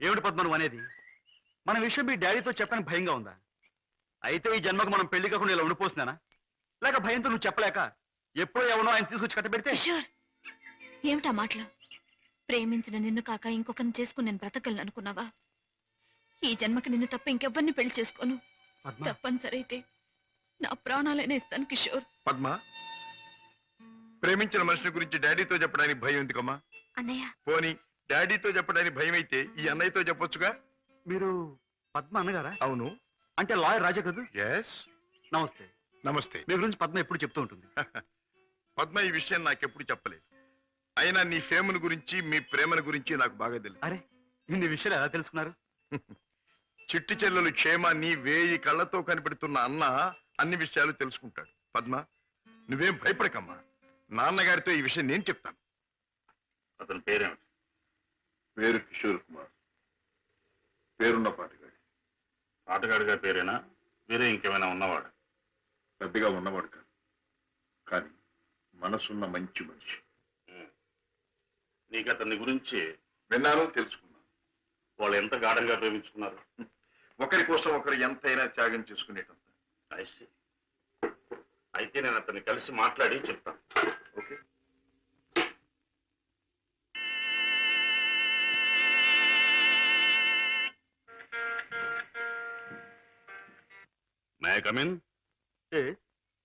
ఏమిటి పద్మ నువ్వు అనేది? మన విషయం మీ డాడీతో చెప్పని భయంగా ఉందా? అయితే ఈ జన్మకు మనం పెళ్లి కాకుండా ఇలా ఉండిపోతున్నానా? లేక భయంతో నువ్వు చెప్పలేక ఎప్పుడో ఎవనో ఆయన తీసుకొచ్చి కట్టబెడితే? ఏమిటా మాటలు? ప్రేమించిన నిన్ను కాక ఇంకొకరిని చేసుకుని నేను బ్రతకలను అనుకున్నావా? ఈ జన్మకి నిన్ను తప్ప ఇంకెవ్వరిని పెళ్లి చేసుకోను. తప్పనిసరి అయితే నా ప్రాణాలైనా ఇస్తాను కిషోర్. పద్మ, ప్రేమించిన మనిషి గురించి డాడీతో చెప్పడానికి భయం ఎందుకమ్మా? అన్నయ్య, పోనీ డాడీతో చెప్పడానికి భయం అయితే ఈ అన్నయ్యతో చెప్పొచ్చుగా. మీరు పద్మ అన్నగారా? అవును. అంటే లాయర్ రాజా కదూ? ఎస్. నమస్తే. నమస్తే. మీ గురించి పద్మ ఎప్పుడు చెప్తూ ఉంటుంది. పద్మ ఈ విషయం నాకెప్పుడు చెప్పలేదు. అయినా నీ ఫేమును గురించి మీ ప్రేమను గురించి నాకు బాగా తెలుసు. అరే, ఇన్ని విషయాలు ఎలా తెలుసుకున్నారు? చిట్టి చెల్లెలు క్షేమాన్ని 1000 కళ్ళతో కనిపెడుతున్న అన్న అన్ని విషయాలు తెలుసుకుంటాడు. పద్మ, నువ్వేం భయపడకమ్మా. నాన్నగారితో ఈ విషయం నేను చెప్తాను. అతని పేరేమిటి? పేరు కిషోర్ కుమార్. పేరున్న పాటగాడి. పాటగాడిగా పేరేనా? వేరే ఇంకేమైనా ఉన్నవాడు? పెద్దగా ఉన్నవాడు కాదు, కానీ మనసున్న మంచి మనిషి. నీకు అతని గురించి విన్నాను, తెలుసుకున్నాను. వాళ్ళు ఎంత గాఢంగా ప్రేమించుకున్నారు? ఒకరి కోసం ఒకరు ఎంతైనా త్యాగం చేసుకునేటంత. అయితే నేను అతన్ని కలిసి మాట్లాడి చెప్తాను. Okay. May I come in?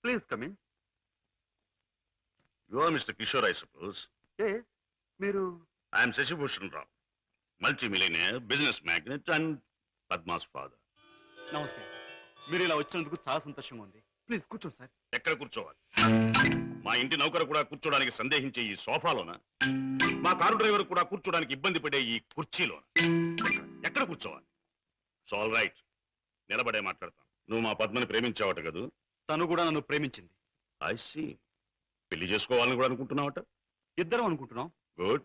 Please come in. You are mister Kishore, I suppose. మీరు? I'm Shashibhushan Rao, multi millionaire, business magnate and Padma's father. నమస్తే. మీరు ఇలా వచ్చినందుకు చాలా సంతోషంగా ఉంది. ప్లీజ్ కూర్చోండి సార్. ఎక్కడ కూర్చోవాలి? మా ఇంటి నౌకరు కూడా కూర్చోడానికి సందేహించే ఈ సోఫాలోనా? మా కారు డ్రైవర్ కూడా కూర్చోడానికి ఇబ్బంది పడే ఈ కుర్చీలోనా? ఎక్కడ కూర్చోవాలి? ఆల్ రైట్, నిలబడే మాట్లాడతాం. నువ్వు మా పద్మని ప్రేమించావట కదూ? తను కూడా నన్ను ప్రేమించింది. I see. పెళ్లి చేసుకోవాలని కూడా అనుకుంటున్నావట? ఇద్దరం అనుకుంటున్నాం. గుడ్.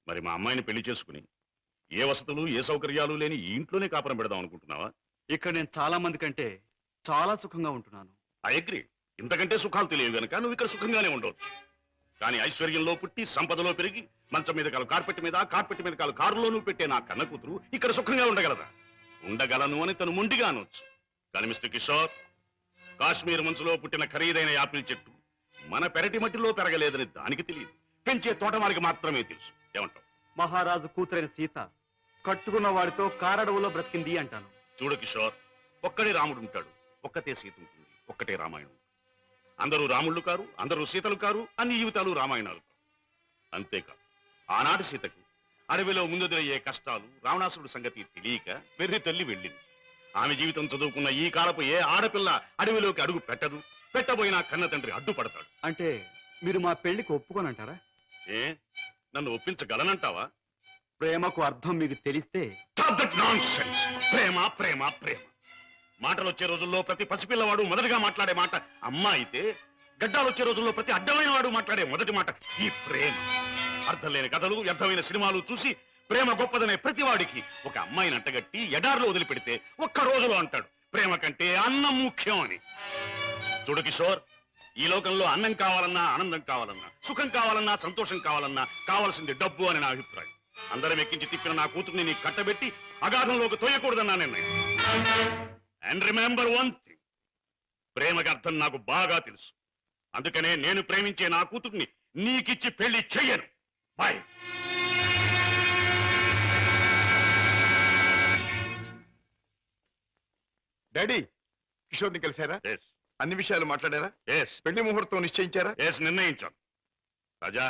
మరి మా అమ్మాయిని పెళ్లి చేసుకుని ఏ వసతులు ఏ సౌకర్యాలు లేని ఈ ఇంట్లోనే కాపురం పెడదాం అనుకుంటున్నావా? ఇక్కడ నేను చాలా మంది కంటే చాలా సుఖంగా ఉంటున్నాను. I agree. ఇంతకంటే సుఖాలు తెలియవు గనక నువ్వు ఇక్కడ సుఖంగానే ఉండవచ్చు. కానీ ఐశ్వర్యంలో పుట్టి సంపదలో పెరిగి మంచం మీద కాలు కార్పెట్ మీద, కార్పెట్ మీద కాలు కారులోనూ పెట్టే నా కన్న కూతురు ఇక్కడ సుఖంగా ఉండగలదా? ఉండగలను అని తను మొండిగా అనొచ్చు. కానీ మిస్టర్ కిషోర్, కాశ్మీర్ మంచులో పుట్టిన ఖరీదైన యాపిల్ చెట్టు మన పెరటి మట్టిలో పెరగలేదని దానికి తెలియదు, పెంచే తోటమాలికి మాత్రమే తెలుసు. ఏమంటావు? మహారాజు కూతురైన సీత కట్టుకున్న వాడితో కారడవులో బ్రతికింది అంటాను. చూడు కిషోర్, ఒక్కడే రాముడు ఉంటాడు, ఒక్కతే సీత ఉంటుంది, ఒక్కటే రామాయణం. అందరూ రాముళ్ళు కారు, అందరూ సీతలు కారు, అన్ని జీవితాలు రామాయణాలు కారు. అంతేకాదు, ఆనాటి సీతకు అడవిలో ముందెదురయ్యే కష్టాలు, రావణాసురుడు సంగతి తెలియక వెర్రి తల్లి వెళ్ళింది. ఆమె జీవితం చదువుకున్న ఈ కాలపు ఏ ఆడపిల్ల అడవిలోకి అడుగు పెట్టదు. పెట్టబోయినా కన్న తండ్రి అడ్డుపడతాడు. అంటే మీరు మా పెళ్లికి ఒప్పుకోనంటారా? ఏ, నన్ను ఒప్పించగలనంటావా? ప్రేమకు అర్థం మీకు తెలిస్తే. ప్రేమ ప్రేమ ప్రేమ మాటలు వచ్చే రోజుల్లో ప్రతి పసిపిల్లవాడు మొదటిగా మాట్లాడే మాట అమ్మ అయితే, గడ్డాలు వచ్చే రోజుల్లో ప్రతి అడ్డమైన వాడు మాట్లాడే మొదటి మాట ఈ ప్రేమ. అర్థం లేని కథలు, వ్యర్థమైన సినిమాలు చూసి ప్రేమ గొప్పదనే ప్రతివాడికి ఒక అమ్మాయిని అంటగట్టి ఎడార్లో వదిలిపెడితే ఒక్క రోజులో అంటాడు ప్రేమ కంటే అన్నం ముఖ్యం అని. చూడు కిషోర్, ఈ లోకంలో అన్నం కావాలన్నా, ఆనందం కావాలన్నా, సుఖం కావాలన్నా, సంతోషం కావాలన్నా కావాల్సింది డబ్బు అని నా అభిప్రాయం. అందరం ఎక్కించి తిప్పిన నా కూతుర్ని నీ కట్టబెట్టి అగాధంలోకి తోయకూడదన్నా నిర్ణయం. అండ్ రిమెంబర్ వన్ థింగ్, ప్రేమకి అర్థం నాకు బాగా తెలుసు. అందుకనే నేను ప్రేమించే నా కూతుర్ని నీకిచ్చి పెళ్లి చెయ్యను. బాయ్. డాడీ, కిషోర్ని కలిశారా? అన్ని విషయాలు మాట్లాడారా? పెళ్లి ముహూర్తం నిశ్చయించారా? నిర్ణయించాను. రాజా,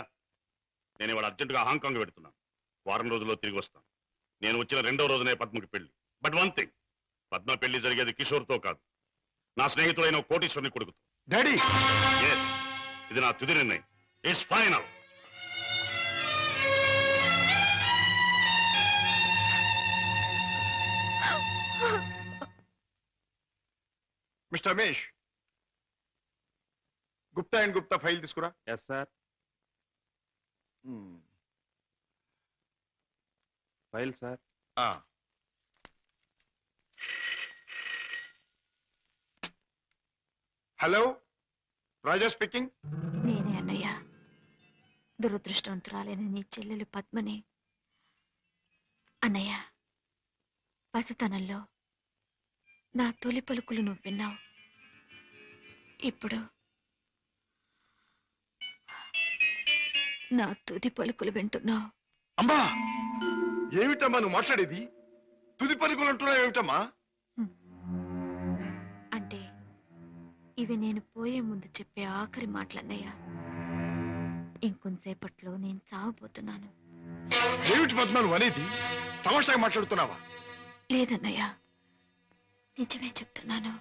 నేను ఇవాళ అర్జెంటుగా హాంకాంగ్ పెడుతున్నాను. వారం రోజుల్లో తిరిగి వస్తాను. నేను వచ్చిన 2వ రోజునే పద్మకి పెళ్లి. బట్ వన్ థింగ్, పద్మ పెళ్లి జరిగేది కిషోర్తో కాదు, నా స్నేహితుడైన కోటీశ్వరుని కొడుకుతో. డాడీ, ఇది నా తుది నిర్ణయం. It's final. Mister Ramesh, Gupta and Gupta file తీసుకురా. Yes sir. File sir. Hello, Raja speaking. నేనే అన్నయ్య. దురదృష్టవంతురాలైన నీ చెల్లెలు పద్మని. అన్నయ్య, పసితనంలో నా తొలి పలుకులు నువ్వు విన్నావు. ఇప్పుడు నా తుది పలుకులు వింటున్నావు. అమ్మా ఏమిటమ్మా నువ్వు మాట్లాడేది? తుది పలుకులు అంటున్నావు ఏమిటమ్మా? అంటే ఇవి నేను పోయే ముందు చెప్పే ఆఖరి మాటలన్నయ్యా. ఇంకొంతసేపట్లో నేను చావబోతున్నాను. ఏమిటి పద్మ నువ్వు అనేది? తమాషాగా మాట్లాడుతున్నావా? లేదన్నయ్యా, నిజమే చెప్తున్నాను.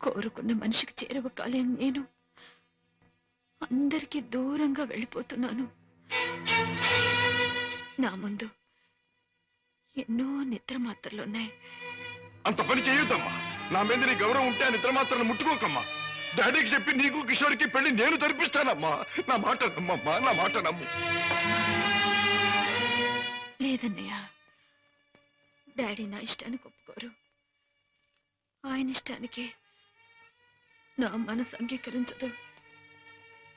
కోరుకున్న మనిషికి చేరువ కాలేను నేను అందరికీ దూరంగా వెళ్ళిపోతున్నాను. నా ముందు ఎన్నో నిద్ర మాత్రలున్నాయి. అంత పని చేయొద్దమ్మా. నా మీద నీ గౌరవం ఉంటే ఆ నిద్ర మాత్రం ముట్టుకోకమ్మా. డాడీకి చెప్పి నీకు కిషోర్కి పెళ్లి నేను జరిపిస్తానమ్మా. నా మాట నమ్మమ్మా, నా మాట నమ్ము. లేదన్నయ్య, డాడీ నా ఇష్టానికి ఒప్పుకోరు. ఆయన ఇష్టానికి నా మనసు అంగీకరించదు.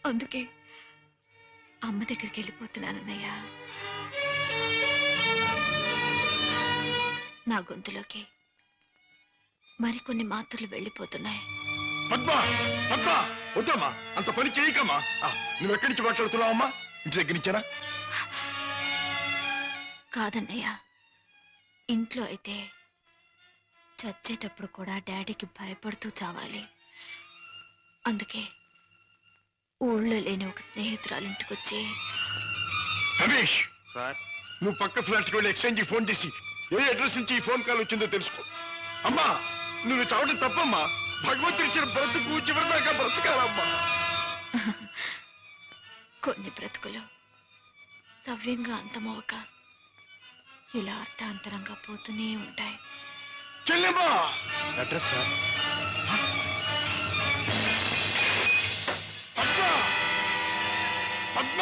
అందుకే అమ్మ దగ్గరికి వెళ్ళిపోతున్నానన్నయ్య. నా గొంతులోకి మరికొన్ని మాత్రలు వెళ్ళిపోతున్నాయి. పద్మ పద్మ వద్దమ్మా, అంత పని చేయకమ్మా. నువ్వెక్కడి నుంచి మాట్లాడుతున్నావమ్మా? ఇంటి దగ్గర నుంచేనా? కాదన్నయ్య, ఇంట్లో అయితే చచ్చేటప్పుడు కూడా డాడీకి భయపడుతూ చావాలి. అందుకే ఊళ్ళో లేని ఒక స్నేహితురాలు ఇంటికొచ్చి, రమేష్ సార్, నువ్వు పక్క ఫ్లాట్కి వెళ్ళి ఎక్స్చేంజ్ ఫోన్ చేసి ఏ అడ్రస్ నుంచి ఈ ఫోన్ కాల్ వచ్చిందో తెలుసుకో. అమ్మా నువ్వు చావడం తప్పమ్మా. భగవంతుడు ఇచ్చిన బ్రతుకు చివరిదాకా బ్రతకాలమ్మా. కొన్ని బ్రతుకులు సవ్యంగా అంతమవక ఇలా అర్థాంతరంగా పోతూనే ఉంటాయి. చెల్లెమ్మా address sir. Padma Padma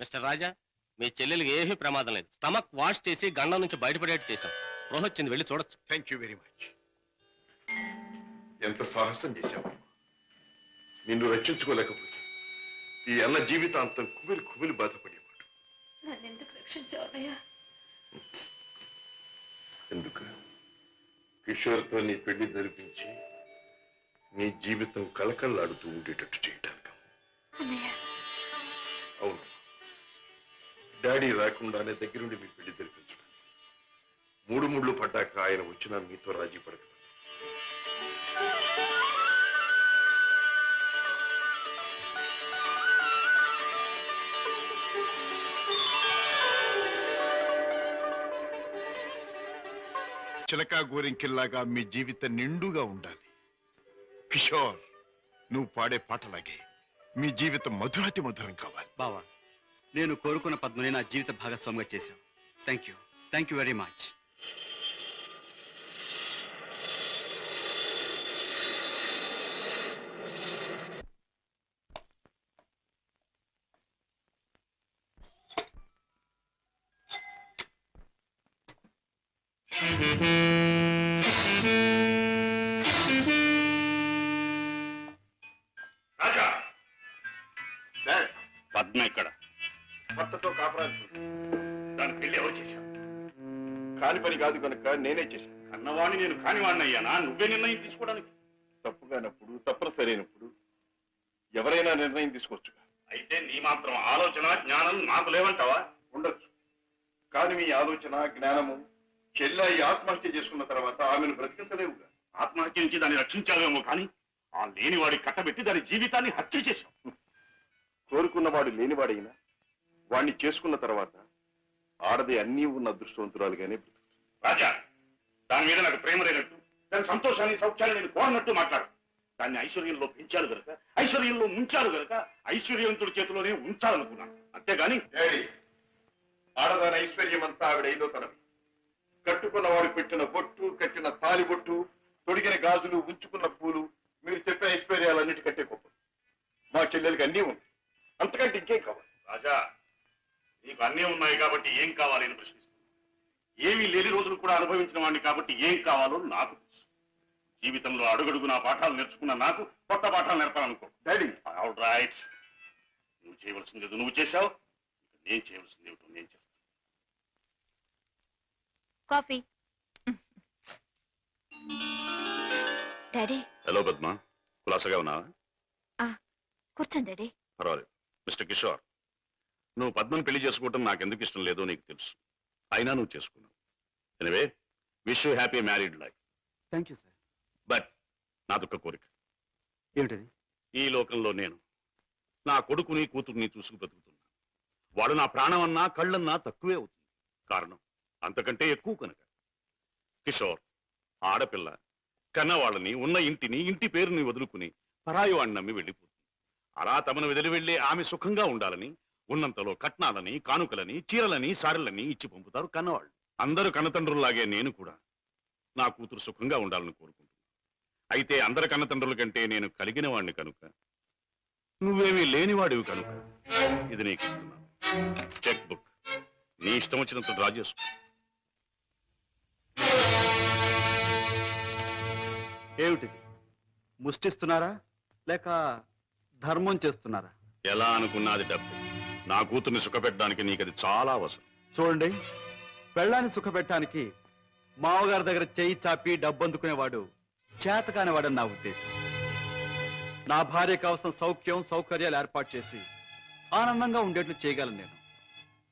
mister Raja, మీ చెల్లెలికి ఏమీ ప్రమాదం లేదు. స్టమక్ వాష్ చేసి గండం నుంచి బయటపడేట్టు చేశాం. స్పృహ వచ్చింది, వెళ్ళి చూడొచ్చు. Thank you very much. ఎంత సాహసం చేశావు. నిన్ను రక్షించుకోలేకపోతే ఈ అన్న జీవితాంతం కుమిలి కుమిలి బాధపడేవాడు. నన్నెందుకు రక్షించావయ్యా? ఎందుకు? కిషోర్తో నీ పెళ్లి జరిపించి నీ జీవితం కలకల్లాడుతూ ఉండేటట్టు చేయటానికి. అవును, డాడీ రాకుండానే దగ్గరుండి మీ పెళ్లి జరిపించడం. మూడు ముళ్ళు పడ్డాక ఆయన వచ్చినా మీతో రాజీ పడక. చిలకా గోరింకిల్లాగా మీ జీవితం నిండుగా ఉండాలి. కిషోర్, నువ్వు పాడే పాటలాగే మీ జీవితం మధురాతి మధురం కావాలి. బావా, నేను కోరుకున్న పద్మని నా జీవిత భాగస్వామిగా చేశావు. Thank you very much. Raja, Padma ఇక్కడ. భర్తతో కాపురాలు దాని పెళ్లి ఎవరు చేశావు? కాని పని కాదు కనుక నేనే చేశాను. కన్నవాణ్ణి నేను కానివాణ్ణి అయ్యానా? నువ్వే నిర్ణయం తీసుకోవడానికి. తప్పుగానప్పుడు తప్పనిసరైనప్పుడు ఎవరైనా నిర్ణయం తీసుకోవచ్చు. అయితే నీ మాత్రం ఆలోచన జ్ఞానం నాకు లేవంటావా? ఉండొచ్చు, కానీ మీ ఆలోచన జ్ఞానము చెల్లాయి ఆత్మహత్య చేసుకున్న తర్వాత ఆమెను బ్రతికించలేవుగా. ఆత్మహత్య నుంచి దాన్ని రక్షించావేమో కానీ ఆ లేనివాడి కట్టబెట్టి దాని జీవితాన్ని హత్య చేశావు. కోరుకున్నవాడు లేనివాడైనా వాణ్ణి చేసుకున్న తర్వాత ఆడది అన్నీ ఉన్న అదృష్టవంతురాలుగానే బ్రతుకుతుంది. రాజా, దాని మీద నాకు ప్రేమ లేనట్టు, దాని సంతోషాన్ని సౌఖ్యాన్ని నేను కోరనట్టు మాట్లాడు. దాన్ని ఐశ్వర్యంలో పెంచాలి గనక, ఐశ్వర్యంలో ముంచాలి గనక ఐశ్వర్యవంతుడి చేతిలోనే ఉంచాలనుకున్నాను. అంతేగాని ఆడదాని ఐశ్వర్యం అంతా ఆవిడ ఐదో తనవి. కట్టుకున్నవాడు పెట్టిన బొట్టు, కట్టిన తాలి బొట్టు, తొడిగిన గాజులు, ఉంచుకున్న పూలు, మీరు చెప్పే ఐశ్వర్యాలన్నిటికంటే గొప్ప. మా చెల్లెలకి అన్నీ ఉంది, అంతకంటే ఇంకేం కావాలి? రాజా, నీకు అన్నీ ఉన్నాయి కాబట్టి ఏం కావాలి అని ప్రశ్నిస్తున్నాను. ఏమీ లేని రోజులు కూడా అనుభవించిన వాడిని కాబట్టి ఏం కావాలో నాకు తెలుసు. జీవితంలో అడుగడుగునా పాఠాలు నేర్చుకున్న నాకు కొత్త పాఠాలు నేర్పాలనుకో. డాడీ, ఆల్ రైట్, నువ్వు చేయవలసింది నువ్వు చేశావు. నేను చేయవలసింది ఏమిటో నేను చేస్తాను. కాఫీ. డాడీ హలో పద్మ, కులాసగా ఉన్నావా? కూర్చోండి డాడీ. పర్వాలేదు. మిస్టర్ కిషోర్, నువ్వు పద్మను పెళ్లి చేసుకోవటం నాకెందుకు ఇష్టం లేదో నీకు తెలుసు. అయినా నువ్వు చేసుకున్నావు. Anyway, wish you happy married life. Thank you sir. But నాదొక్క కోరిక. ఏమిటది? ఈ లోకంలో నేను నా కొడుకుని కూతుర్ని చూసుకు బ్రతుకుతున్నా. వాడు నా ప్రాణమన్నా కళ్ళన్నా తక్కువే అవుతుంది. కారణం అంతకంటే ఎక్కువ కనుక. కిషోర్, ఆడపిల్ల కన్నవాళ్ళని, ఉన్న ఇంటిని, ఇంటి పేరుని వదులుకుని పరాయి వాడిని నమ్మి వెళ్ళిపోతుంది. అలా తమను వదిలి వెళ్ళి ఆమె సుఖంగా ఉండాలని ఉన్నంతలో కట్నాలని, కానుకలని, చీరలని, సారెలని ఇచ్చి పంపుతారు కన్నవాళ్ళు. అందరూ కన్నతండ్రుల్లాగే నేను కూడా నా కూతురు సుఖంగా ఉండాలని కోరుకుంటున్నాను. అయితే అందరి కన్నతండ్రుల కంటే నేను కలిగిన వాడిని కనుక, నువ్వేమీ లేనివాడివి కనుక ఇది నీకు ఇస్తున్నాను. చెక్ బుక్ నీ ఇష్టం వచ్చినంత డ్రా చేసుకో. ఏమిటిది? ముష్టిస్తున్నారా లేక ధర్మం చేస్తున్నారా? ఎలా అనుకున్నది డబ్బు. నా కూతుర్ని సుఖపెట్టడానికి నీకది చాలా అవసరం. చూడండి, పెళ్ళాన్ని సుఖపెట్టడానికి మావగారి దగ్గర చేయి చాపి డబ్బు అందుకునేవాడు చేతకాని వాడని నా ఉద్దేశం. నా భార్య కోసం సౌఖ్యం సౌకర్యాలు ఏర్పాటు చేసి ఆనందంగా ఉండేట్లు చేయగలను నేను.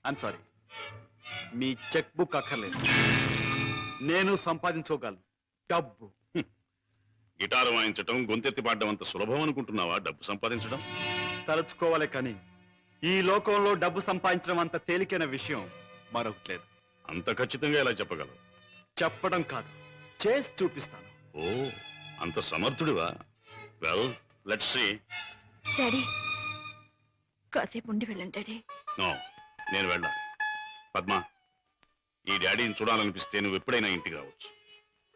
I'm sorry, me cheque book అక్కర్లేదు. నేను సంపాదించుకోగలను డబ్బు. గిటారు వాయించటం, గొంతెత్తి పాడడం అంత సులభం అనుకుంటున్నావా డబ్బు సంపాదించడం? తలుచుకోవాలి కానీ ఈ లోకంలో డబ్బు సంపాదించడం అంత తేలికైన విషయం మరొకటి లేదు. అంత ఖచ్చితంగా ఎలా చెప్పగలవు? చెప్పడం కాదు, చేసి చూపిస్తాను. ఓ, అంత సమర్థుడివా? Well, let's see. డాడీ కాసేపు ఉండి వెళ్ళండి డాడీ. నో, నేను వెళ్ళాలి. పద్మ, ఈ డాడీని చూడాలనిపిస్తే నువ్వు ఎప్పుడైనా ఇంటికి రావచ్చు.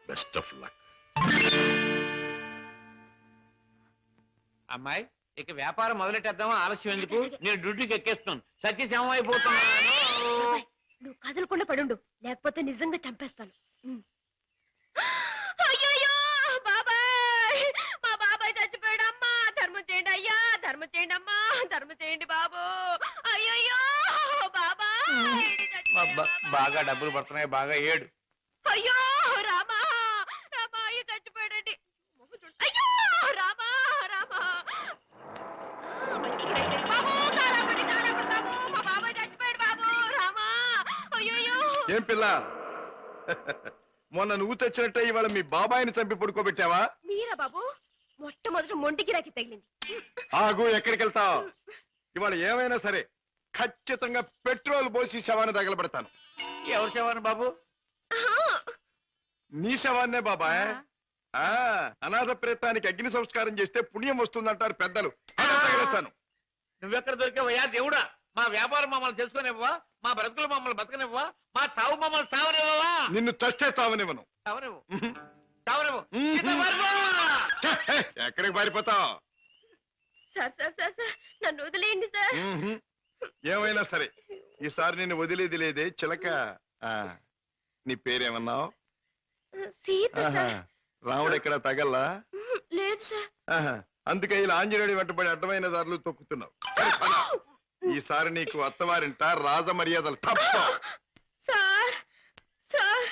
Best of luck. అమ్మాయి, ఇక వ్యాపారం మొదలెట్టేద్దామా? ఆలస్యం ఎందుకు? నేను డ్యూటీకి ఎక్కేస్తున్నాను. సత్యశమం అయిపోతున్నాను. నువ్వు కదలకుండా పడుండు, లేకపోతే నిజంగా చంపేస్తాను. అయ్యయ్యో బాబాయ్, మా బాబాయ్ చచ్చిపోయాడు. అమ్మా ధర్మం చేయండి అయ్యా, ధర్మం చేయండి అమ్మా, ధర్మం చేయండి బాబు. అయ్యయ్యో బాబాయ్ బాగా డబ్బులు పడుతున్నాయి, బాగా ఏడు. అయ్యో రామా, రామా అయ్యో చచ్చిపోయాడండి. అయ్యో రామా, రామా బాబు, కారాపడి బాబు, మా బాబాయ్ చచ్చిపోయాడు బాబు. రామా అయ్యో. ఏం పిల్ల, మొన్న నువ్వు తెచ్చినట్టే ఇవాళ మీ బాబాయిని చంపి పడుకోబెట్టావా? మీరా బాబు? మొట్టమొదటి మొండి గిరాకి తగిలింది. ఆగు, ఎక్కడికి వెళ్తావు? ఇవాళ ఏమైనా సరే ఖచ్చితంగా పెట్రోల్ పోసి శవాన్ని తగలబెడతాను. ఎవరు శవాను బాబు? నీ శవాన్నే బాబాయ్. అనాథ ప్రేతానికి అగ్ని సంస్కారం చేస్తే పుణ్యం వస్తుందంటారు పెద్దలు. అదే తగిలేస్తాను. నువ్వెక్కడ దొరికావయ్యా దేవుడా? మా వ్యాపారం మమ్మల్ని తెలుసుకునివ్వవా? మా బ్రతుకులు మమ్మల్ని బతకనివ్వవా? మా చావు మమ్మల్ని చావనివ్వవా? నిన్ను చస్తే చావనివ్వను. చావనివ్వు, చావనివ్వు. ఎక్కడికి పారిపోతావు? సార్ సార్ సార్ సార్, నన్ను వదిలేయండి సార్. ఏమైనా సరే ఈసారి నేను వదిలేది లేదే చిలక. నీ పేరేమన్నావు? సీత సార్. రాముడు ఎక్కడ తగల్లా? లేదు సార్. అందుకే ఇలా ఆంజనేయుడి వెంటబడి అడ్డమైన దారులు తొక్కుతున్నావు. ఈసారి నీకు అత్తవారింట రాజ మర్యాదలు తప్ప. సార్ సార్,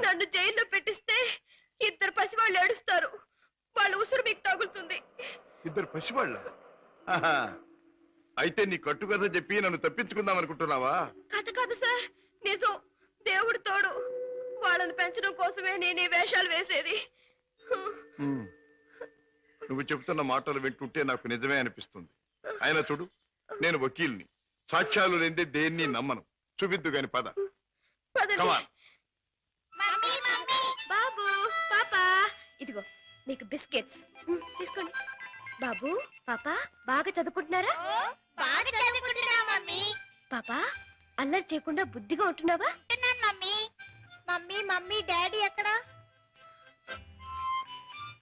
నన్ను జైల్లో పెట్టిస్తే ఇద్దరు పసివాళ్ళు ఏడుస్తారు. వాళ్ళ ఉసురు మీకు తగులుతుంది. ఇద్దరు పసివాళ్ళ? అయితే నీ కట్టుకథ చెప్పి నన్ను తప్పించుకుందాం అనుకుంటున్నావా? కథ కాదు సార్, నిజం. దేవుడు తోడు. వాళ్ళని పెంచడం కోసమే నేను ఈ వేషాలు వేసేది. నువ్వు చెబుతున్న మాటలు వింటుంటే నాకు నిజమే అనిపిస్తుంది. ఆయన చూడు, నేను వకీల్ని. సాక్ష్యాలు లేదే దేన్ని నమ్మను. చూపిద్దు గాని పద. పదండి. బాబు, పాపా, ఇదిగో మీకు బిస్కెట్స్ తీసుకోండి. బాబు, పాప బాగా చదువుకుంటున్నారా? బాగా చదువుకుంటున్నా మమ్మీ. పాపా, అల్లరి చేయకుండా బుద్ధిగా ఉంటున్నావా? మమ్మీ మమ్మీ మమ్మీ డాడీ ఎక్కడ?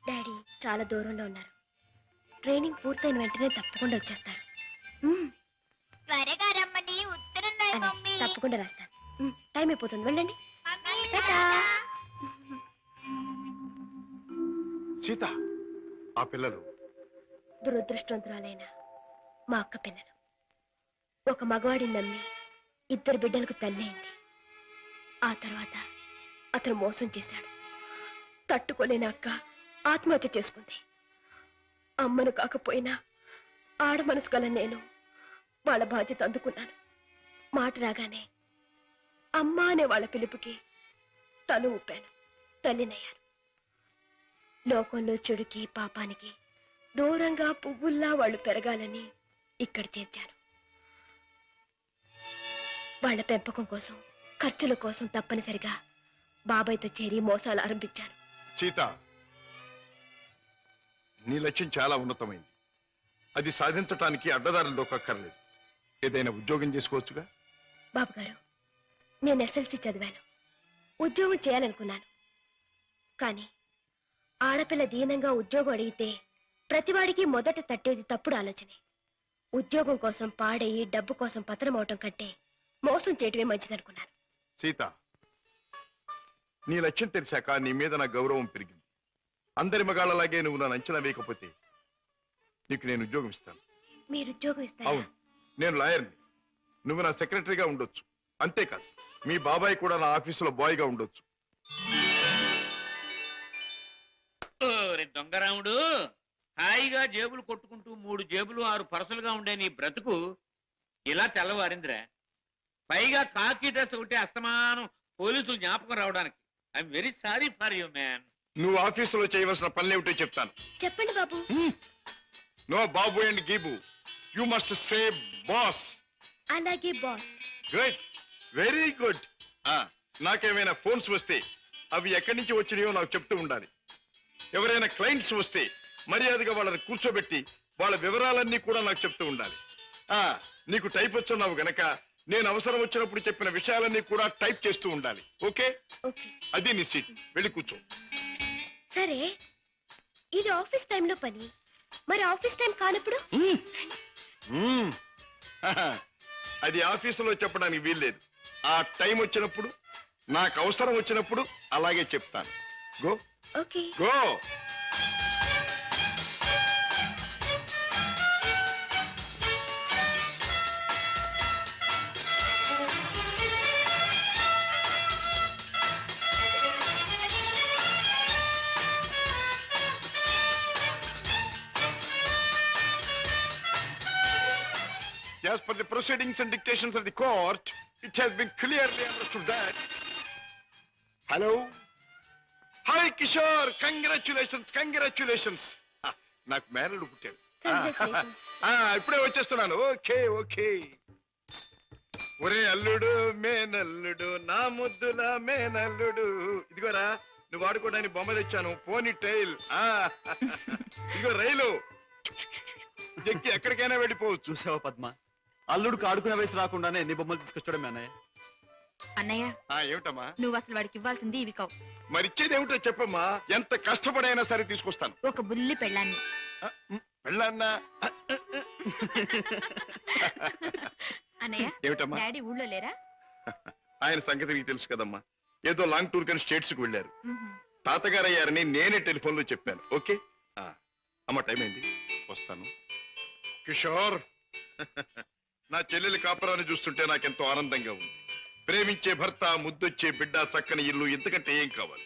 డాడీ చాలా దూరంలో ఉన్నారు. ట్రైనింగ్ పూర్తయిన వెంటనే తప్పకుండా వచ్చేస్తారు. త్వరగా రమ్మని ఉత్తరం రాయి అలాగే, మమ్మీ. తప్పకుండా రాస్తాను. టైం అయిపోతుంది, వెళ్ళండి. మమ్మీ, టాటా. సీత, ఆ పిల్లలు దురదృష్టవంతురాలైన మా అక్క పిల్లలు. ఒక మగవాడిని నమ్మి 2 బిడ్డలకు తల్లి అయింది. ఆ తర్వాత అతను మోసం చేశాడు. తట్టుకోలేని అక్క ఆత్మహత్య చేసుకుంది. అమ్మను కాకపోయినా ఆడ మనసు గల నేను వాళ్ళ బాధ్యత అందుకున్నాను. మాట రాగానే అమ్మ అనే వాళ్ళ పిలుపుకి తల ఊపాను. తల్లినయ్యాను. లోకంలో చెడుకి పాపానికి దూరంగా పువ్వుల్లా వాళ్ళు పెరగాలని ఇక్కడ చేర్చాను. వాళ్ళ పెంపకం కోసం, ఖర్చుల కోసం తప్పనిసరిగా బాబాయ్తో చేరి మోసాలు ఆరంభించాను. సీత, నీ లక్ష్యం చాలా ఉన్నతమైంది. అది సాధించటానికి అడ్డదారులు దొక్కక్కర్లేదు. ఏదైనా ఉద్యోగం చేసుకోవచ్చుగా. బాబు గారు, నేను ఎస్ఎల్సి చదివాను. ఉద్యోగం చేయాలనుకున్నాను. కానీ ఆడపిల్ల దీనంగా ఉద్యోగం అడిగితే ప్రతివాడికి మొదట తట్టేది తప్పుడు ఆలోచనే. ఉద్యోగం కోసం పాడయి డబ్బు కోసం పతనం అవటం కంటే మోసం చేయటమే మంచిదనుకున్నాను. సీత, నీ లక్ష్యం తెలిసాక నీ మీద నా గౌరవం పెరిగింది. అందరి మగాళ్ళలాగే నువ్వు నన్ను అంచనా వేయకపోతే నీకు నేను ఉద్యోగం ఇస్తాను. మీరు ఉద్యోగం ఇస్తారా? అవును, నేను లాయర్ని. నువ్వు నా సెక్రటరీగా ఉండొచ్చు. అంతేకాదు, మీ బాబాయ్ కూడా నా ఆఫీసులో బాయ్గా ఉండొచ్చు. దొంగరాముడు, హాయిగా జేబులు కొట్టుకుంటూ 3 జేబులు 6 పరసలుగా ఉండే నీ బ్రతుకు ఇలా తెల్లవారిందిరా. పైగా కాకి డ్రెస్ ఒకటి అస్తమానం పోలీసులు జ్ఞాపకం రావడానికి. I'm very sorry for you man. నువ్వు ఆఫీసులో చేయవలసిన పనులేమిటో చెప్తాను. చెప్పండి బాబు. నో బాబు అండ్ గీబు. You must say boss. అలాగే బాస్. Good, very good. నాకేమైనా ఫోన్స్ వస్తే అవి ఎక్కడి నుంచి వచ్చినాయో నాకు చెప్తూ ఉండాలి. ఎవరైనా క్లయింట్స్ వస్తే మర్యాదగా వాళ్ళని కూర్చోబెట్టి వాళ్ళ వివరాలన్నీ కూడా నాకు చెప్తూ ఉండాలి. నీకు టైప్ వచ్చున్నావు గనక నేను అవసరం వచ్చినప్పుడు చెప్పిన విషయాలన్నీ కూడా టైప్ చేస్తూ ఉండాలి. ఓకే? అది నీ సీట్. వెళ్ళి కూర్చో. సరే, ఇది ఆఫీస్ టైంలో పని. మరి ఆఫీస్ టైం కానప్పుడు? అది ఆఫీసులో చెప్పడానికి వీల్లేదు. ఆ టైం వచ్చినప్పుడు, నాకు అవసరం వచ్చినప్పుడు అలాగే చెప్తాను. Go. Okay. Go. As per the proceedings and dictations of the court, it has been clearly understood that... Hello? Hi, Kishore! Congratulations, congratulations! నాకు మేనల్లుడు పుట్టాడు. ఇప్పుడే వచ్చేస్తున్నాను. Okay okay. ఒరే అల్లుడు, మేనల్లుడు, నా ముద్దుల మేనల్లుడు. ఇదిగోరా, నువ్వు ఆడుకోవడానికి బొమ్మ తెచ్చాను. పోనీ టైల్. ఇదిగో రైలు. ఎక్కి ఎక్కడికైనా వెళ్ళిపోవచ్చు. చూసావా పద్మ, అల్లుడికి ఆడుకునే వయసు రాకుండానే ఎన్ని బొమ్మలు తీసుకొచ్చాడు మీ అన్నయ్య. అన్నయ్య, ఏమిటమ్మా? నువ్వు అసలు వాడికి ఇవ్వాల్సింది ఇవి కావు. మరి ఇచ్చేది ఏమిటో చెప్పమ్మా. ఎంత కష్టపడైనా సరే తీసుకొస్తాను. ఒక బుల్లి పెళ్ళాన్ని. పెళ్ళాన్నా? అన్నయ్య, ఏమిటమ్మా? డాడీ ఊళ్ళో లేరా? ఆయన సంగతి నీకు తెలుసు కదమ్మా. ఏదో లాంగ్ టూర్ కానీ స్టేట్స్ కు వెళ్ళారు. తాతగారు అయ్యారని నేనే టెలిఫోన్ లో చెప్పాను. ఓకే అమ్మ, టైం అయింది, వస్తాను. కిషోర్, నా చెల్లెలి కాపురాన్ని చూస్తుంటే నాకెంతో ఆనందంగా ఉంది. ప్రేమించే భర్త, ముద్దొచ్చే బిడ్డ, చక్కని ఇల్లు, ఇంతకంటే ఏం కావాలి?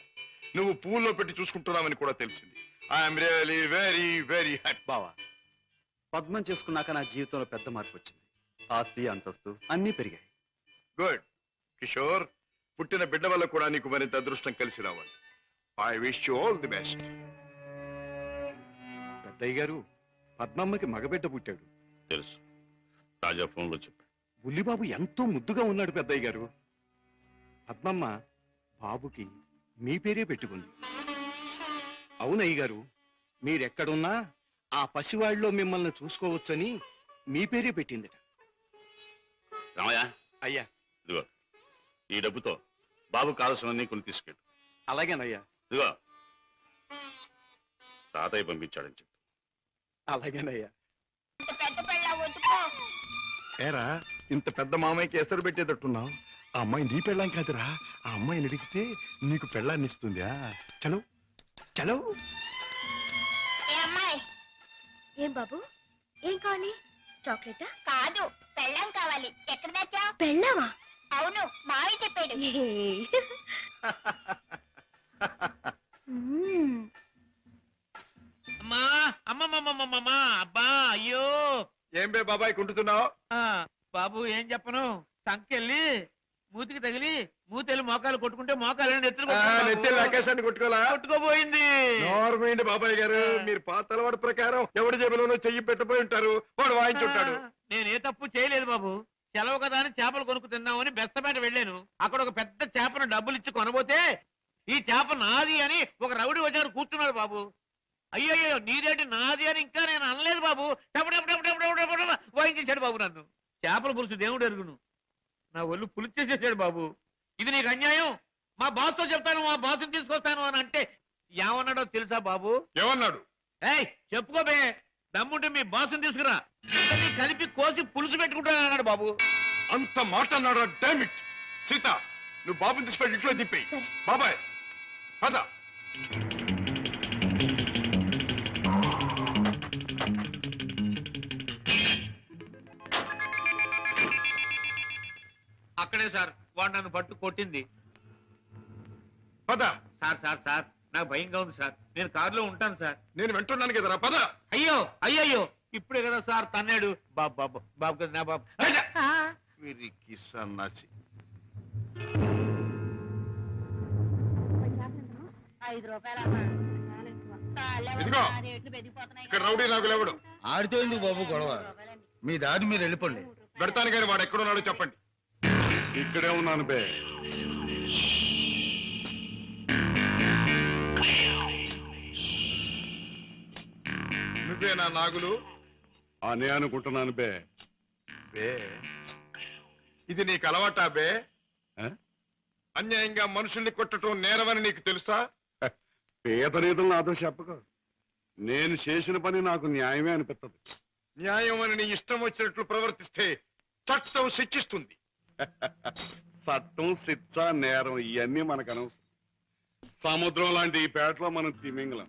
నువ్వు పువ్వుల్లో పెట్టి చూసుకుంటున్నావని కూడా తెలిసింది. I'm really very very happy. బావా, పద్మం చేసుకున్నాక నా జీవితంలో పెద్ద మార్పు వచ్చింది. ఆస్తి, అంతస్తు అన్నీ పెరిగాయి. గుడ్ కిషోర్, పుట్టిన బిడ్డ వల్ల కూడా నీకు మరింత అదృష్టం కలిసి రావాలి. I wish you all the best. పెద్దయ్య గారు, పద్మమ్మకి మగబిడ్డ పుట్టాడు. తెలుసు, తాజా ఫోన్ లో చెప్పాడు. బుల్లిబాబు ఎంతో ముద్దుగా ఉన్నాడు పెద్దయ్య గారు. పద్మమ్మ బాబుకి మీ పేరే పెట్టుకుంది. అవునయ్య గారు, మీరెక్కడున్నా ఆ పసివాళ్ళలో మిమ్మల్ని చూసుకోవచ్చని మీ పేరే పెట్టిందిట. రామయ్య, అయ్యా. ఇదిగో ఈ డబ్బుతో బాబు కావాల్సినవన్నీ కొని తీసుకెళ్ళు. అలాగేనయ్యా. ఇదిగో తాతయ్య పంపించాడని చెప్పు. అలాగేనయ్యా. ఏరా, ఇంత పెద్ద మామయ్యకి ఎసరు పెట్టేటట్టున్నావు. ఆ అమ్మాయి నీ పెళ్ళాం కాదురా. ఆ అమ్మాయిని అడిగితే నీకు పెళ్ళాన్ని ఇస్తుంది. చలో చలో. ఏం బాబు, ఏం కావాలి? చాక్లెటా? కాదు పెళ్ళం కావాలి. ఎక్కడ దాచా? పెళ్ళావా? అవును మావి చెప్పాడు. అమ్మా అమ్మమ్మమ్మమ్మమ్మా అబ్బా అయ్యో ఏం బే బాబాయ్ కుంటున్నావు? బాబు ఏం చెప్పను, సంకెళ్ళి మూతికి తగిలి మూతెళ్ళి మోకాలు కొట్టుకుంటే మోకాలు నెత్తి ఆకాశాన్ని కొట్టుకోలా? కొట్టుకోపోయింది. నోర్మైంది బాబాయ్ గారు, మీరు పాత అలవాటు ప్రకారం ఎవడి జేబులోనో చెయ్యి పెట్టబోయి ఉంటారు, వాడు వాయించుంటాడు. నేను ఏ తప్పు చేయలేదు బాబు. సెలవు కదా అని చేపలు కొనుక్కు తిందామని బెస్తపేట వెళ్ళాను. అక్కడ ఒక పెద్ద చేపను డబ్బులు ఇచ్చి కొనబోతే ఈ చేప నాది అని ఒక రౌడీ వచ్చాడు కూర్చున్నాడు బాబు. అయ్యయ్యో నీదేంటి నాది అని ఇంకా నేను అనలేదు బాబు. వాయించేశాడు బాబు నన్ను. చేపల పులుసు దేవుడు ఎరుగును, నా ఒళ్ళు పులిచేసేసాడు బాబు. ఇది నీకు అన్యాయం, మా బాస్తో చెప్తాను, మా బాస్ని తీసుకొస్తాను అని అంటే ఏమన్నాడో తెలుసా బాబు? ఏమన్నాడు? ఏయ్ చెప్పుకోబే, దమ్ముంటే మీ బాస్ని తీసుకురా, ఇద్దరిని కలిపి కోసి పులుసు పెట్టుకుంటాను అన్నాడు బాబు. అంత మాట అన్నాడు? డామిట్ సీత, నువ్వు బాబుని తీసుకెళ్ళి ఇంట్లో దింపేయి. సరే. బాబాయ్ పద. అక్కడే సార్ వాడు నన్ను పట్టు కొట్టింది. పద. సార్ సార్ సార్ నాకు భయంగా ఉంది సార్, నేను కారులో ఉంటాను సార్. నేను వింటున్నాను కదరా, పద. అయ్యో అయ్యయ్యో ఇప్పుడే కదా సార్ తన్నాడు. బాబు బాబు బాబు కదా నా బాబు. వీరికి సన్నాసి. 5 రూపాయలమ్మా. ఇదిగో ఇక్కడ రౌడీ నాకు లేవడు. ఆడితో ఎందుకు బాబు గొడవ? మీ దారి మీరు వెళ్ళిపోండి. పెడతాను కానీ వాడు ఎక్కడున్నాడో చెప్పండి. ఇక్కడే ఉన్నాను బే. నువ్వే నా నాగులు? అనే అనుకుంటున్నాను బే. బే ఇది నీకు అలవాటా బే? ఆ? అన్యాయంగా మనుషుల్ని కొట్టడం నేరమని నీకు తెలుసా? పేద రీతులు నాతో చెప్పకు. నేను చేసిన పని నాకు న్యాయమే అనిపిస్తుంది. న్యాయం అని నీ ఇష్టం వచ్చినట్లు ప్రవర్తిస్తే చట్టం శిక్షిస్తుంది. చట్టం, శిక్ష, నేరం ఇవన్నీ మనకు అనవసరం. సముద్రం లాంటి ఈ పేటలో మనం తిమింగలం.